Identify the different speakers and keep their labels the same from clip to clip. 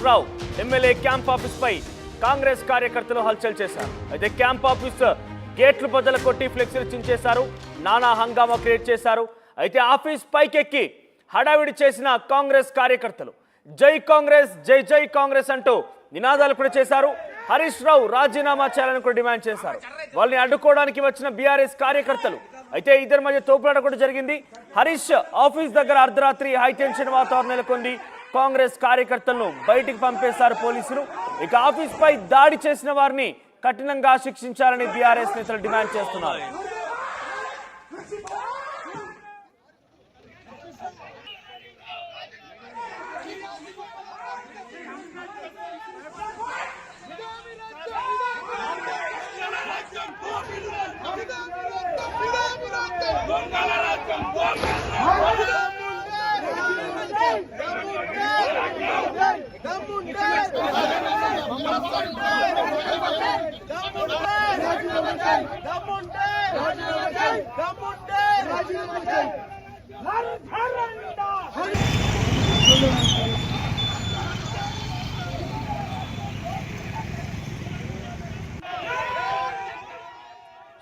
Speaker 1: రావు MLA camp office పై కాంగ్రెస్ కార్యకర్తలు హల్చల్ చేశారు. అయితే క్యాంప్ ఆఫీస్ గేట్లు బద్దలు కొట్టి ఫ్లెక్సీలు చించేశారు, నానా హంగామా క్రియేట్ చేశారు. అయితే ఆఫీస్ పైకెక్కి హడావిడి చేసిన కాంగ్రెస్ కార్యకర్తలు జై కాంగ్రెస్, జై జై కాంగ్రెస్ అంటూ నినాదాలు కూడా చేశారు. హరీష్ రావు రాజీనామా చేయాలని కూడా డిమాండ్ చేశారు. వాళ్ళని అడ్డుకోవడానికి వచ్చిన బీఆర్ఎస్ కార్యకర్తలు అయితే ఇద్దరి మధ్య తోపులాట కూడా జరిగింది. హరీష్ ఆఫీస్ దగ్గర అర్ధరాత్రి హైటెన్షన్ వాతావరణం నెలకొంది. కాంగ్రెస్ కార్యకర్తలను బయటికి పంపేశారు పోలీసులు. ఇక ఆఫీస్ పై దాడి చేసిన వారిని కఠినంగా శిక్షించాలని బీఆర్ఎస్ నేతలు డిమాండ్ చేస్తున్నారు.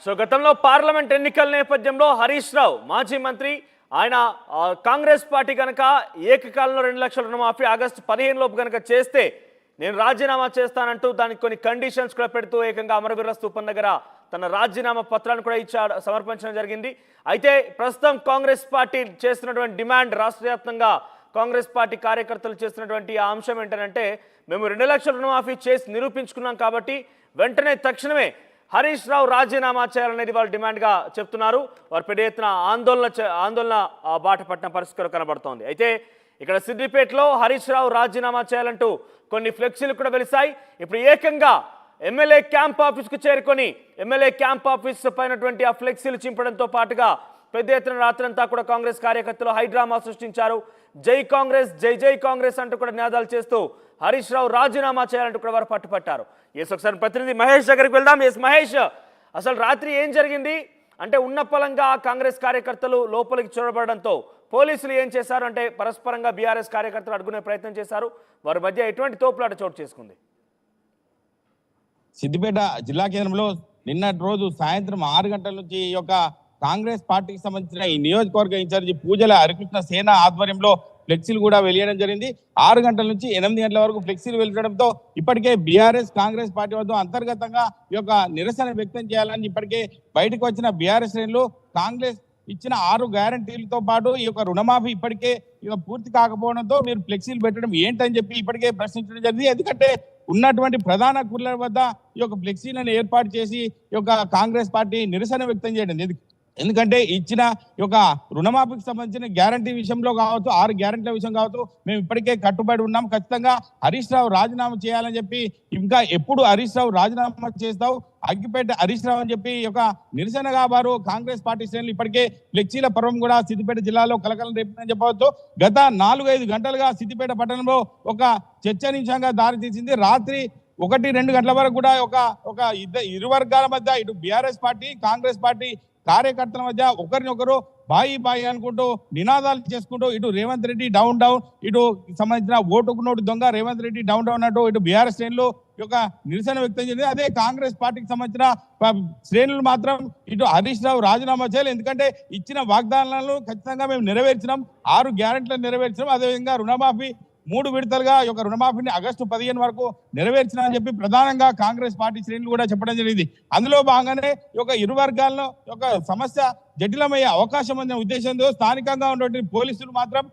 Speaker 1: సో గతంలో పార్లమెంట్ ఎన్నికల నేపథ్యంలో హరీష్ రావు మాజీ మంత్రి, ఆయన కాంగ్రెస్ పార్టీ కనుక ఏకకాలంలో 2 లక్షల రుణమాఫీ ఆగస్టు 15 లోపు కనుక చేస్తే నేను రాజీనామా చేస్తానంటూ దానికి కొన్ని కండిషన్స్ కూడా పెడుతూ ఏకంగా అమరవీరుల స్థూపం దగ్గర తన రాజీనామా పత్రాన్ని కూడా సమర్పించడం జరిగింది. అయితే ప్రస్తుతం కాంగ్రెస్ పార్టీ చేస్తున్నటువంటి డిమాండ్, రాష్ట్ర వ్యాప్తంగా కాంగ్రెస్ పార్టీ కార్యకర్తలు చేస్తున్నటువంటి ఆ అంశం ఏంటంటే, మేము 2 లక్షల రుణమాఫీ చేసి నిరూపించుకున్నాం కాబట్టి వెంటనే తక్షణమే హరీష్ రావు రాజీనామా చేయాలనేది వాళ్ళు డిమాండ్గా చెప్తున్నారు. వారు పెద్ద ఎత్తున ఆందోళన బాట పట్టిన పరిస్థితి కనబడుతోంది. అయితే ఇక్కడ సిద్దిపేటలో హరీష్ రావు రాజీనామా చేయాలంటూ కొన్ని ఫ్లెక్సీలు కూడా వెలిశాయి. ఇప్పుడు ఏకంగా ఎమ్మెల్యే క్యాంప్ ఆఫీస్కు చేరుకొని ఎమ్మెల్యే క్యాంప్ ఆఫీస్ పైనటువంటి ఆ ఫ్లెక్సీలు చింపడంతో పాటుగా పెద్ద ఎత్తున రాత్రంతా కూడా కాంగ్రెస్ కార్యకర్తలు హైడ్రామా సృష్టించారు. జై కాంగ్రెస్, జై జై కాంగ్రెస్ అంటూ కూడా నినాదాలు చేస్తూ హరీష్ రావు రాజీనామా చేయాలంటూ కూడా వారు పట్టుపట్టారు. ఒకసారి ప్రతినిధి మహేష్ దగ్గరికి వెళ్దాం. మహేష్, అసలు రాత్రి ఏం జరిగింది అంటే, ఉన్న పలంగా కాంగ్రెస్ కార్యకర్తలు లోపలికి చొరబడడంతో పోలీసులు ఏం చేశారు అంటే, పరస్పరంగా బీఆర్ఎస్ కార్యకర్తలు అడ్డుకునే ప్రయత్నం చేశారు. వారి మధ్య ఎటువంటి తోపులాట చోటు చేసుకుంది?
Speaker 2: సిద్దిపేట జిల్లా కేంద్రంలో నిన్నటి రోజు సాయంత్రం 6 గంటల నుంచి ఈ యొక్క కాంగ్రెస్ పార్టీకి సంబంధించిన ఈ నియోజకవర్గ ఇన్ఛార్జి పూజల హరికృష్ణ సేన ఆధ్వర్యంలో ఫ్లెక్సీలు కూడా వెలియడం జరిగింది. 6 గంటల నుంచి 8 గంటల వరకు ఫ్లెక్సీలు వెళ్లడంతో ఇప్పటికే బీఆర్ఎస్ కాంగ్రెస్ పార్టీ వద్ద అంతర్గతంగా ఈ యొక్క నిరసన వ్యక్తం చేయాలని ఇప్పటికే బయటకు వచ్చిన బీఆర్ఎస్ శ్రేణులు కాంగ్రెస్ ఇచ్చిన 6 గ్యారంటీలతో పాటు ఈ యొక్క రుణమాఫీ ఇప్పటికే ఇక పూర్తి కాకపోవడంతో మీరు ఫ్లెక్సీలు పెట్టడం ఏంటని చెప్పి ఇప్పటికే ప్రశ్నించడం జరిగింది. ఎందుకంటే ఉన్నటువంటి ప్రధాన కూలర్ వద్ద ఈ యొక్క ఫ్లెక్సీలను ఏర్పాటు చేసి ఈ యొక్క కాంగ్రెస్ పార్టీ నిరసన వ్యక్తం చేయడం. ఎందుకంటే ఇచ్చిన యొక్క రుణమాఫీకి సంబంధించిన గ్యారంటీ విషయంలో కావచ్చు, 6 గ్యారంటీల విషయం కావచ్చు, మేము ఇప్పటికే కట్టుబడి ఉన్నాం. ఖచ్చితంగా హరీష్ రావు రాజీనామా చేయాలని చెప్పి, ఇంకా ఎప్పుడు హరీష్ రావు రాజీనామా చేస్తావు, అగ్గిపేట హరీష్ రావు అని చెప్పి ఒక నిరసనగా వారు కాంగ్రెస్ పార్టీ శ్రేణులు ఇప్పటికే ఫ్లెక్సీల పర్వం కూడా సిద్దిపేట జిల్లాలో కలకలం రేపుతుందని చెప్పవచ్చు. గత 4-5 గంటలుగా సిద్దిపేట పట్టణంలో ఒక చర్చనీయాంశంగా దారితీసింది. రాత్రి 1-2 గంటల వరకు కూడా ఒక ఇరు వర్గాల మధ్య, ఇటు బీఆర్ఎస్ పార్టీ కాంగ్రెస్ పార్టీ కార్యకర్తల మధ్య ఒకరినొకరు బాయి బాయి అనుకుంటూ నినాదాలు చేసుకుంటూ, ఇటు రేవంత్ రెడ్డి డౌన్ డౌన్, ఇటు సంబంధించిన ఓటుకు నోటు దొంగ రేవంత్ రెడ్డి డౌన్ డౌన్ అంటూ ఇటు బీఆర్ఎస్ శ్రేణులు యొక్క నిరసన వ్యక్తం చేసింది. అదే కాంగ్రెస్ పార్టీకి సంబంధించిన శ్రేణులు మాత్రం ఇటు హరీష్ రావు రాజీనామా చేయాలి, ఎందుకంటే ఇచ్చిన వాగ్దానాలను ఖచ్చితంగా మేము నెరవేర్చినాం, 6 గ్యారెంటీలను నెరవేర్చినాం, అదేవిధంగా రుణమాఫీ 3 విడతలుగా ఈ యొక్క రుణమాఫీని ఆగస్టు 15 వరకు నెరవేర్చినారని చెప్పి ప్రధానంగా కాంగ్రెస్ పార్టీ శ్రేణులు కూడా చెప్పడం జరిగింది. అందులో భాగంగానే ఈ యొక్క ఇరు వర్గాల్లో ఒక సమస్య జటిలమయ్యే అవకాశం ఉందనే ఉద్దేశంతో స్థానికంగా ఉన్నటువంటి పోలీసులు మాత్రం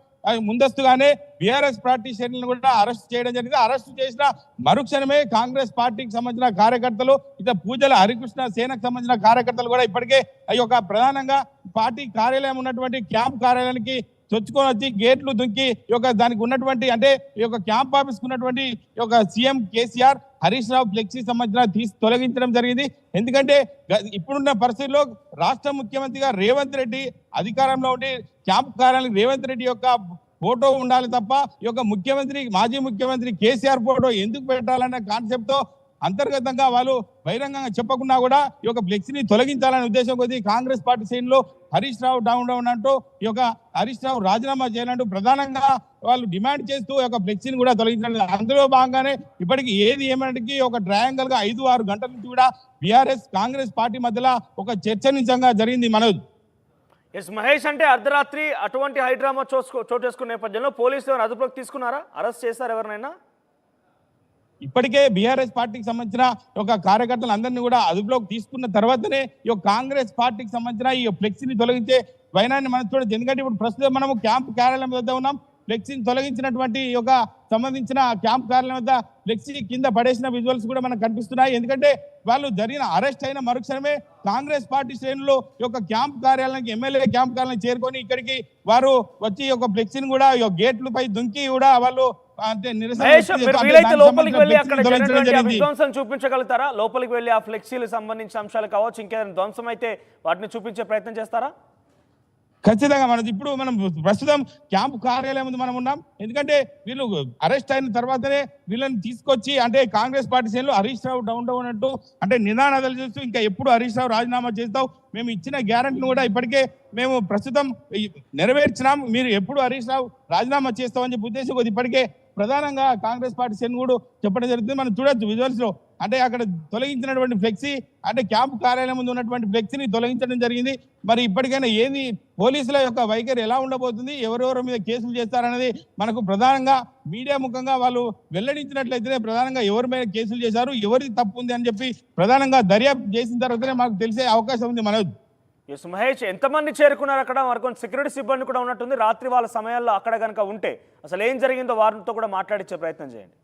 Speaker 2: ముందస్తుగానే బీఆర్ఎస్ పార్టీ శ్రేణులను కూడా అరెస్ట్ చేయడం జరిగింది. అరెస్ట్ చేసిన మరుక్షణమే కాంగ్రెస్ పార్టీకి సంబంధించిన కార్యకర్తలు, ఇక పూజల హరికృష్ణ సేనకు సంబంధించిన కార్యకర్తలు కూడా ఇప్పటికే ఈ యొక్క ప్రధానంగా పార్టీ కార్యాలయం ఉన్నటువంటి క్యాంప్ కార్యాలయానికి చొచ్చుకొని వచ్చి గేట్లు దుంకి దానికి ఉన్నటువంటి, అంటే ఈ యొక్క క్యాంప్ ఆఫీస్ ఉన్నటువంటి ఈ యొక్క సీఎం కేసీఆర్ హరీష్ రావు ఫ్లెక్సీ సంబంధించిన తొలగించడం జరిగింది. ఎందుకంటే ఇప్పుడున్న పరిస్థితుల్లో రాష్ట్ర ముఖ్యమంత్రిగా రేవంత్ రెడ్డి అధికారంలో ఉండి క్యాంప్ కార్యాలయం రేవంత్ రెడ్డి యొక్క ఫోటో ఉండాలి తప్ప ఈ యొక్క మాజీ ముఖ్యమంత్రి కేసీఆర్ ఫోటో ఎందుకు పెట్టాలన్న కాన్సెప్ట్ తో అంతర్గతంగా వాళ్ళు బహిరంగంగా చెప్పకుండా కూడా ఈ యొక్క ఫ్లెక్సీని తొలగించాలనే ఉద్దేశం కొద్దీ కాంగ్రెస్ పార్టీ శ్రేణులు హరీష్ రావు డౌన్ అంటూ ఈ యొక్క హరీష్ రావు రాజీనామా చేయాలంటూ ప్రధానంగా వాళ్ళు డిమాండ్ చేస్తూ ఒక ఫ్లెక్సీని కూడా తొలగించడం. అందులో భాగంగానే ఇప్పటికి ఏది ఏమైనటికి ఒక ట్రయాంగల్ గా 5-6 గంటల నుంచి కూడా బీఆర్ఎస్ కాంగ్రెస్ పార్టీ మధ్యలో ఒక చర్చనీయాంశంగా జరిగింది మనోజ్.
Speaker 1: ఎస్ మహేష్, అంటే అర్ధరాత్రి అటువంటి హైడ్రామా చోటేసుకున్న నేపథ్యంలో పోలీసులు ఎవరు అదుపులోకి తీసుకున్నారా? అరెస్ట్ చేశారు ఎవరినైనా?
Speaker 2: ఇప్పటికే బీఆర్ఎస్ పార్టీకి సంబంధించిన ఒక కార్యకర్తలు అందరినీ కూడా అదుపులోకి తీసుకున్న తర్వాతనే ఈ కాంగ్రెస్ పార్టీకి సంబంధించిన ఈ ఫ్లెక్సీని తొలగించే వైనాన్ని మనం చూడొచ్చు. ఎందుకంటే ఇప్పుడు ప్రస్తుతం మనము క్యాంప్ కార్యాలయం వద్ద ఉన్నాం. ఫ్లెక్సీని తొలగించినటువంటి ఒక సంబంధించిన క్యాంప్ కార్యాలయం వద్ద ఫ్లెక్సీ కింద పడేసిన విజువల్స్ కూడా మనకు కనిపిస్తున్నాయి. ఎందుకంటే వాళ్ళు జరిగిన అరెస్ట్ అయిన మరుక్షణమే కాంగ్రెస్ పార్టీ శ్రేణులు ఈ యొక్క క్యాంప్ కార్యాలయానికి ఎమ్మెల్యే క్యాంప్ కార్యాలయం చేరుకొని ఇక్కడికి వారు వచ్చి ఒక ఫ్లెక్సీని కూడా గేట్లపై దుంకి కూడా వాళ్ళు అంటే
Speaker 1: లోపలికి వెళ్ళి అక్కడ విధ్వంసం చూపించగలుగుతారా? లోపలికి వెళ్ళి ఆ ఫ్లెక్సీలకు సంబంధించిన అంశాలు కావచ్చు, ఇంకేదైనా ధ్వంసం అయితే వాటిని చూపించే ప్రయత్నం చేస్తారా?
Speaker 2: ఖచ్చితంగా మనది ఇప్పుడు మనం ప్రస్తుతం క్యాంపు కార్యాలయం ముందు మనం ఉన్నాం. ఎందుకంటే వీళ్ళు అరెస్ట్ అయిన తర్వాతనే వీళ్ళని తీసుకొచ్చి అంటే కాంగ్రెస్ పార్టీ శ్రేణులు హరీష్ రావు డౌన్ అంటూ అంటే నినాదాలు చేస్తూ ఇంకా ఎప్పుడు హరీష్ రావు రాజీనామా చేస్తావు, మేము ఇచ్చిన గ్యారెంటీని కూడా ఇప్పటికే మేము ప్రస్తుతం నెరవేర్చినాం, మీరు ఎప్పుడు హరీష్ రావు రాజీనామా చేస్తామని చెప్పి ఉద్దేశం ఇప్పటికే ప్రధానంగా కాంగ్రెస్ పార్టీ శ్రేణులు కూడా చెప్పడం జరుగుతుంది. మనం చూడొచ్చు విజువల్స్ లో. అంటే అక్కడ తొలగించినటువంటి ఫ్లెక్సీ అంటే క్యాంపు కార్యాలయం ముందు ఉన్నటువంటి ఫ్లెక్సీని తొలగించడం జరిగింది. మరి ఇప్పటికైనా ఏంది పోలీసుల యొక్క వైఖరి ఎలా ఉండబోతుంది, ఎవరెవరి మీద కేసులు చేస్తారనేది మనకు ప్రధానంగా మీడియా ముఖంగా వాళ్ళు వెల్లడించినట్లయితేనే ప్రధానంగా ఎవరి మీద కేసులు చేశారు, ఎవరి తప్పు ఉంది అని చెప్పి ప్రధానంగా దర్యాప్తు చేసిన తర్వాతనే మాకు తెలిసే అవకాశం ఉంది మనోజ్.
Speaker 1: ఎస్ మహేష్, ఎంతమంది చేరుకున్నారు అక్కడ? మరి సెక్యూరిటీ సిబ్బంది కూడా ఉన్నట్టుంది. రాత్రి వాళ్ళ సమయాల్లో అక్కడ కనుక ఉంటే అసలు ఏం జరిగిందో వారితో కూడా మాట్లాడించే ప్రయత్నం చేయండి.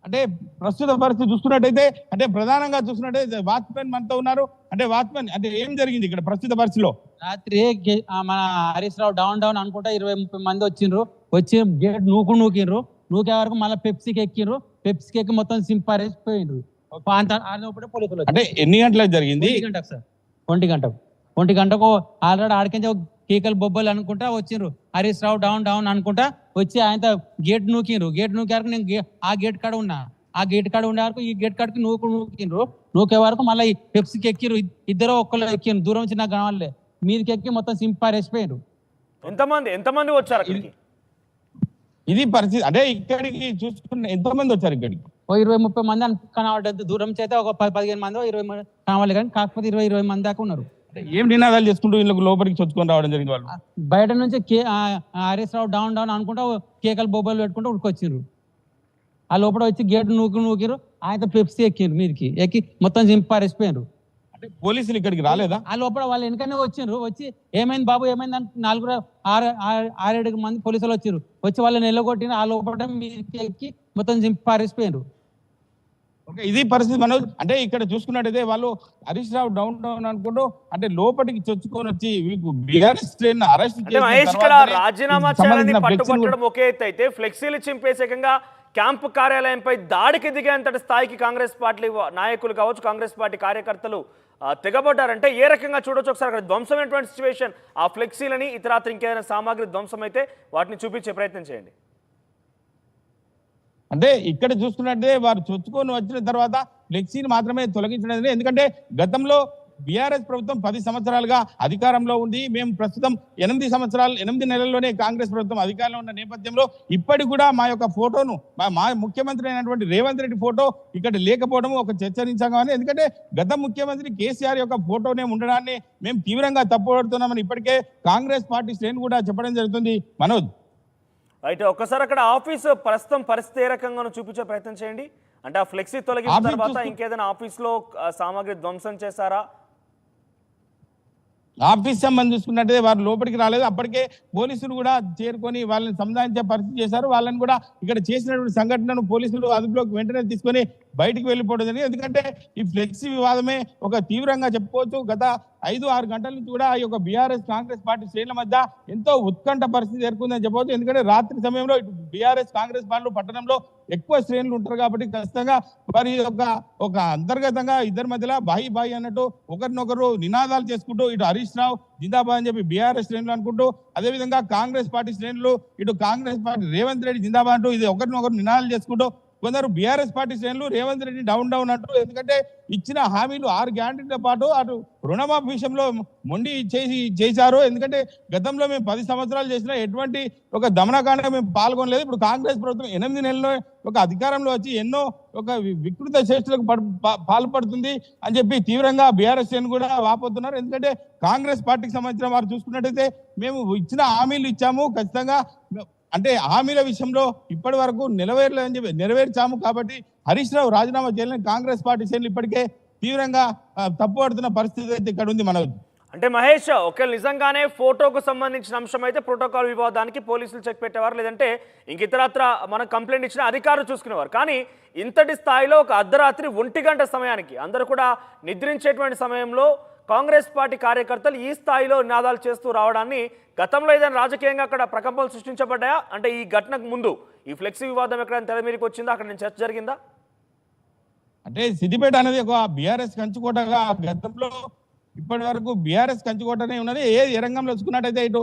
Speaker 2: అంటే ప్రస్తుత పరిస్థితి చూసుకున్నట్టయితే అంటే ప్రధానంగా చూసుకున్నట్టయితే వాచ్మెన్ మనతో ఉన్నారు. అంటే వాచ్మెన్ అంటే ఏం జరిగింది ఇక్కడ ప్రస్తుత పరిస్థితిలో?
Speaker 3: రాత్రి మన హరీష్ రావు డౌన్ అనుకుంటా 20-30 మంది వచ్చిండ్రు. వచ్చి గేట్ నూకిండ్రు. నూకే వరకు మళ్ళీ పెప్సీకి ఎక్కిండ్రు. పెప్సీకి ఎక్కి మొత్తం సింపారేసిపోయిండ్రు. పోలీసులు
Speaker 2: అంటే ఎన్ని గంటలకు జరిగింది?
Speaker 3: 1 గంటకు సార్. 1 గంటకు ఆల్రెడీ ఆడికించే కేకలు బొబ్బలు అనుకుంటా వచ్చిండ్రు. హరీష్ రావు డౌన్ అనుకుంటా వచ్చి ఆయన గేట్ నూకిండ్రు. గేట్ నూకే వరకు నేను ఆ గేట్ కాడ ఉన్నా. ఆ గేట్ కాడ ఉండే వరకు ఈ గేట్ కాడకి నూకిండ్రు. నూకే వరకు మళ్ళీ పెప్సీకి ఎక్కిరు. ఇద్దరు ఒక్కళ్ళు ఎక్కిండ్రు. దూరం వచ్చి నాకు కనవాలే. మీదకి ఎక్కి మొత్తం సింపారేసిపోయిండ్రు.
Speaker 1: ఎంతమంది వచ్చారు అక్కడికి?
Speaker 2: ఇది పరిస్థితి. అంటే ఇక్కడికి చూసుకున్న ఎంతమంది వచ్చారు ఇక్కడికి?
Speaker 3: 20-30 మంది కనబడ్డది. దూరం చేస్తే ఒక 10-15 మంది 20 మంది కనవాలి, కానీ కాకపోతే 20 మంది దాకా ఉన్నారు.
Speaker 2: ఏం నినాదాలు చేసుకుంటూ వీళ్ళకి లోపలికి చొచ్చుకొని రావడం జరిగింది? వాళ్ళు
Speaker 3: బయట నుంచి హరీష్ రావు డౌన్ అనుకుంటా కేకలు బొబ్బలు పెట్టుకుంటూ ఉడికొచ్చిండ్రు. ఆ లోపల వచ్చి గేట్ నూకిరు. ఆయన పెప్సీ ఎక్కిండ్రు. మీదకి ఎక్కి మొత్తం సింపారేసిపోయారు.
Speaker 2: అంటే పోలీసులు ఇక్కడికి రాలేదా?
Speaker 3: ఆ లోపల వాళ్ళు వెనకనే వచ్చిండ్రు. వచ్చి ఏమైంది బాబు ఏమైంది అని 6-7 మంది పోలీసులు వచ్చిర్రు. వచ్చి వాళ్ళని నిలగొట్టిన. ఆ లోపల మీదకి ఎక్కి మొత్తం సింపారేసిపోయారు.
Speaker 2: ఓకే, ఇది పరిస్థితి మనోజ్. అంటే ఇక్కడ చూసుకున్నట్టయితే వాళ్ళు హరీష్ రావు డౌన్ అనుకుంటూ అంటే లోపలికి చొచ్చుకొని వచ్చి బీఆర్ఎస్ శ్రేణులను అరెస్ట్
Speaker 1: రాజీనామా చేయాలని పట్టుబట్టడం ఒకే ఎత్తు అయితే ఫ్లెక్సీలు చింపేసేకంగా క్యాంపు కార్యాలయంపై దాడికి దిగేంతటి స్థాయికి కాంగ్రెస్ పార్టీ నాయకులు కావచ్చు, కాంగ్రెస్ పార్టీ కార్యకర్తలు తెగబడ్డారంటే ఏ రకంగా చూడొచ్చు ఒకసారి? అక్కడ ధ్వంసమైనటువంటి సిచ్యువేషన్, ఆ ఫ్లెక్సీలని ఇతరాత్ర ఇంకేదైనా సామాగ్రి ధ్వంసం అయితే వాటిని చూపించే ప్రయత్నం చేయండి.
Speaker 2: అంటే ఇక్కడ చూసుకున్నట్టే వారు చొచ్చుకొని వచ్చిన తర్వాత ఫ్లెక్సీని మాత్రమే తొలగించడం. ఎందుకంటే గతంలో బీఆర్ఎస్ ప్రభుత్వం 10 సంవత్సరాలుగా అధికారంలో ఉంది. మేము ప్రస్తుతం 8 నెలల్లోనే కాంగ్రెస్ ప్రభుత్వం అధికారంలో ఉన్న నేపథ్యంలో ఇప్పటికి కూడా మా యొక్క ఫోటోను మా ముఖ్యమంత్రి అయినటువంటి రేవంత్ రెడ్డి ఫోటో ఇక్కడ లేకపోవడం ఒక చర్చనీయాంశంగా. ఎందుకంటే గత ముఖ్యమంత్రి కేసీఆర్ యొక్క ఫోటోనే ఉండడాన్ని మేము తీవ్రంగా తప్పుపడుతున్నామని ఇప్పటికే కాంగ్రెస్ పార్టీ శ్రేణి కూడా చెప్పడం జరుగుతుంది మనోజ్.
Speaker 1: అయితే ఒక్కసారి అక్కడ ఆఫీసు ప్రస్తుతం పరిస్థితి ఏ రకంగా చూపించే ప్రయత్నం చేయండి. అంటే ఆ ఫ్లెక్సీ తొలగిన తర్వాత ఇంకేదైనా ఆఫీస్లో సామాగ్రి ధ్వంసం చేశారా?
Speaker 2: ఆఫీస్ సంబంధం చూసుకున్నట్టే వారు లోపలికి రాలేదు. అప్పటికే పోలీసులు కూడా చేరుకొని వాళ్ళని సంధానించే పరిస్థితి చేశారు. వాళ్ళని కూడా ఇక్కడ చేసినటువంటి సంఘటనను పోలీసులు అదుపులోకి వెంటనే తీసుకొని బయటికి వెళ్ళిపోవడం జరిగింది. ఎందుకంటే ఈ ఫ్లెక్సీ వివాదమే ఒక తీవ్రంగా చెప్పుకోవచ్చు. గత 5-6 గంటల నుంచి కూడా ఈ యొక్క బీఆర్ఎస్ కాంగ్రెస్ పార్టీ శ్రేణుల మధ్య ఎంతో ఉత్కంఠ పరిస్థితి ఏర్పడిందని చెప్పవచ్చు. ఎందుకంటే రాత్రి సమయంలో ఇటు బీఆర్ఎస్ కాంగ్రెస్ పార్టీ పట్టణంలో ఎక్కువ శ్రేణులు ఉంటారు కాబట్టి ఖచ్చితంగా వారి ఒక అంతర్గతంగా ఇద్దరి మధ్యలో బాయి అన్నట్టు ఒకరినొకరు నినాదాలు చేసుకుంటూ ఇటు హరీష్ రావు జిందాబాద్ అని చెప్పి బీఆర్ఎస్ శ్రేణులు అనుకుంటూ, అదేవిధంగా కాంగ్రెస్ పార్టీ శ్రేణులు ఇటు కాంగ్రెస్ పార్టీ రేవంత్ రెడ్డి జిందాబాద్ అంటూ ఇది ఒకరినొకరు నినాదాలు చేసుకుంటూ కొందరు బీఆర్ఎస్ పార్టీ శ్రేణులు రేవంత్ రెడ్డి డౌన్ డౌన్ అంటూ, ఎందుకంటే ఇచ్చిన హామీలు 6 గ్యారెంటీలతో పాటు అటు రుణమాఫీ విషయంలో మొండి చేశారు. ఎందుకంటే గతంలో మేము 10 సంవత్సరాలు చేసినా ఎటువంటి ఒక దమనకాండగా మేము పాల్గొనలేదు. ఇప్పుడు కాంగ్రెస్ ప్రభుత్వం 8 నెలల్లో ఒక అధికారంలో వచ్చి ఎన్నో ఒక వికృత చేష్టలకు పాల్పడుతుంది అని చెప్పి తీవ్రంగా బీఆర్ఎస్ శ్రేణులు కూడా వాపోతున్నారు. ఎందుకంటే కాంగ్రెస్ పార్టీకి సంబంధించిన వారు చూసుకున్నట్టయితే మేము ఇచ్చిన హామీలు ఇచ్చాము, ఖచ్చితంగా అంటే హామీల విషయంలో ఇప్పటి వరకు నెరవేర్చాము కాబట్టి హరీష్ రావు రాజీనామా చేయాలని కాంగ్రెస్ పార్టీ శ్రేణులు ఇప్పటికే తీవ్రంగా తప్పుపడుతున్న పరిస్థితి అయితే ఇక్కడ ఉంది. మన
Speaker 1: అంటే మహేష్, ఒకవేళ నిజంగానే ఫోటోకు సంబంధించిన అంశం అయితే ప్రోటోకాల్ వివాదానికి పోలీసులు చెక్ పెట్టేవారు, లేదంటే ఇంక ఇతరత్ర మనకు కంప్లైంట్ ఇచ్చిన అధికారులు చూసుకునేవారు. కానీ ఇంతటి స్థాయిలో ఒక అర్ధరాత్రి 1 గంట సమయానికి అందరూ కూడా నిద్రించేటువంటి సమయంలో కాంగ్రెస్ పార్టీ కార్యకర్తలు ఈ స్థాయిలో నినాదాలు చేస్తూ రావడాన్ని గతంలో ఏదైనా రాజకీయంగా అక్కడ ప్రకంపనలు సృష్టించబడ్డాయా? అంటే ఈ ఘటనకు ముందు ఈ ఫ్లెక్సీ వివాదం ఎక్కడైనా తెర మీదకి వచ్చిందా? అక్కడ నుంచి చర్చ జరిగిందా?
Speaker 2: అంటే సిద్దిపేట అనేది ఒక బీఆర్ఎస్ కంచుకోటగా గతంలో ఇప్పటి వరకు బీఆర్ఎస్ కంచుకోటనే ఉన్నది. ఏ రంగంలో చూసుకున్నట్టయితే ఇటు